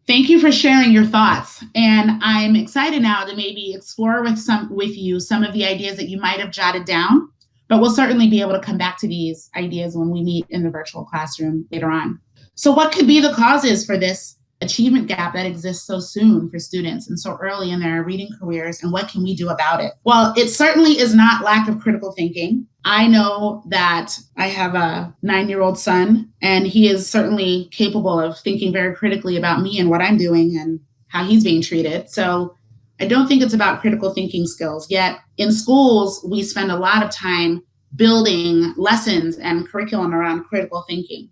Thank you for sharing your thoughts. And I'm excited now to maybe explore with you some of the ideas that you might have jotted down, but we'll certainly be able to come back to these ideas when we meet in the virtual classroom later on. So what could be the causes for this achievement gap that exists so soon for students and so early in their reading careers, and what can we do about it? Well, it certainly is not lack of critical thinking. I know that I have a 9-year-old son, and he is certainly capable of thinking very critically about me and what I'm doing and how he's being treated. So I don't think it's about critical thinking skills. Yet in schools, we spend a lot of time building lessons and curriculum around critical thinking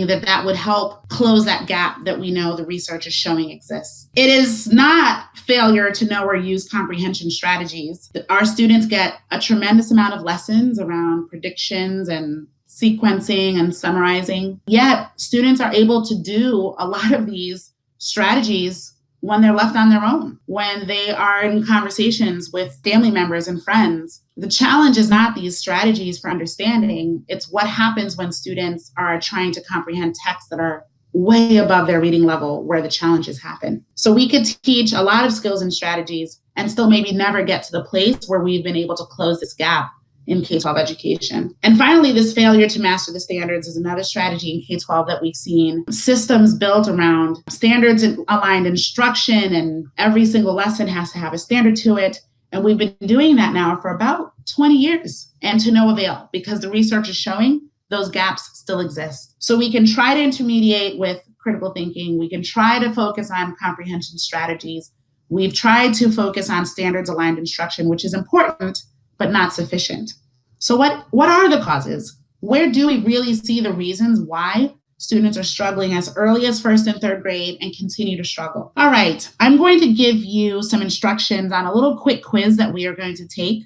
that would help close that gap that we know the research is showing exists. It is not failure to know or use comprehension strategies. Our students get a tremendous amount of lessons around predictions and sequencing and summarizing. Yet students are able to do a lot of these strategies when they're left on their own, when they are in conversations with family members and friends. The challenge is not these strategies for understanding, it's what happens when students are trying to comprehend texts that are way above their reading level, where the challenges happen. So we could teach a lot of skills and strategies and still maybe never get to the place where we've been able to close this gap in K-12 education. And finally, this failure to master the standards is another strategy in K-12 that we've seen. Systems built around standards and aligned instruction, and every single lesson has to have a standard to it. And we've been doing that now for about 20 years, and to no avail, because the research is showing those gaps still exist. So we can try to intermediate with critical thinking. We can try to focus on comprehension strategies. We've tried to focus on standards aligned instruction, which is important, but not sufficient. So what are the causes? Where do we really see the reasons why students are struggling as early as 1st and 3rd grade and continue to struggle? All right, I'm going to give you some instructions on a little quick quiz that we are going to take.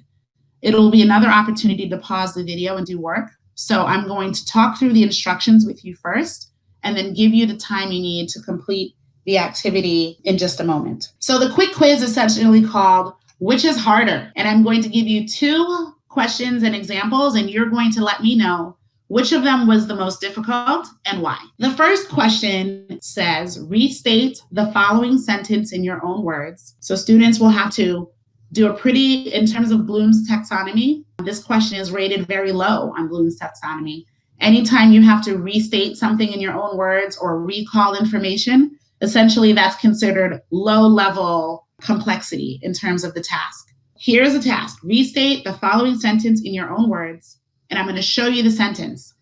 It'll be another opportunity to pause the video and do work. So I'm going to talk through the instructions with you first, and then give you the time you need to complete the activity in just a moment. So the quick quiz is essentially called Which is Harder? And I'm going to give you 2 questions and examples, and you're going to let me know which of them was the most difficult and why. The first question says, restate the following sentence in your own words. So students will have to do a pretty, in terms of Bloom's taxonomy, this question is rated very low on Bloom's taxonomy. Anytime you have to restate something in your own words or recall information, essentially that's considered low level complexity in terms of the task. Here's a task. Restate the following sentence in your own words, and I'm going to show you the sentence.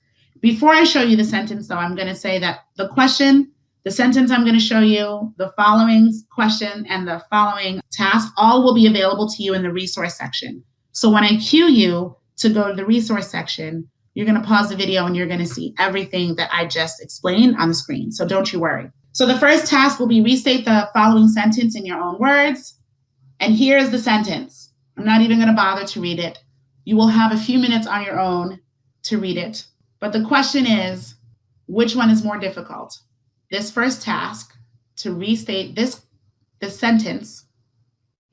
Before I show you the sentence, though, I'm going to say that the question, the sentence I'm going to show you, the following question, and the following task all will be available to you in the resource section. So when I cue you to go to the resource section, you're going to pause the video and you're going to see everything that I just explained on the screen. So don't you worry. So the first task will be restate the following sentence in your own words. And here's the sentence. I'm not even going to bother to read it. You will have a few minutes on your own to read it. But the question is, which one is more difficult? This first task, to restate this sentence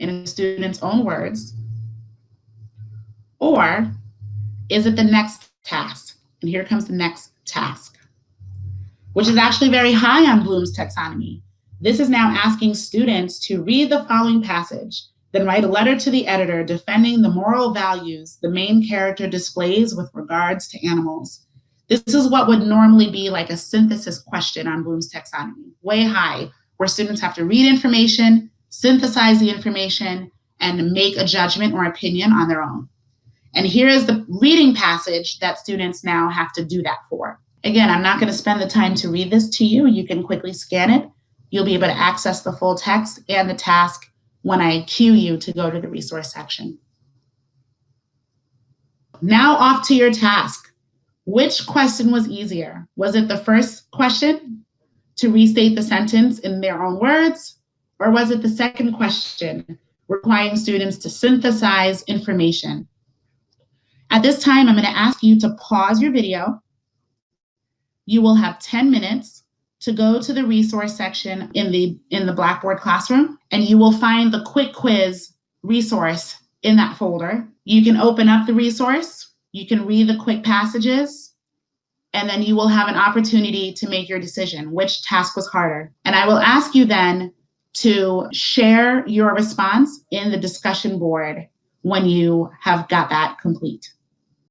in a student's own words, or is it the next task? And here comes the next task, which is actually very high on Bloom's taxonomy. This is now asking students to read the following passage, then write a letter to the editor defending the moral values the main character displays with regards to animals. This is what would normally be like a synthesis question on Bloom's taxonomy, way high, where students have to read information, synthesize the information, and make a judgment or opinion on their own. And here is the reading passage that students now have to do that for. Again, I'm not going to spend the time to read this to you. You can quickly scan it. You'll be able to access the full text and the task when I cue you to go to the resource section. Now off to your task. Which question was easier? Was it the first question, to restate the sentence in their own words? Or was it the second question, requiring students to synthesize information? At this time, I'm going to ask you to pause your video. You will have 10 minutes to go to the resource section in the Blackboard classroom, and you will find the quick quiz resource in that folder. You can open up the resource, you can read the quick passages, and then you will have an opportunity to make your decision. Which task was harder? And I will ask you then to share your response in the discussion board when you have got that complete.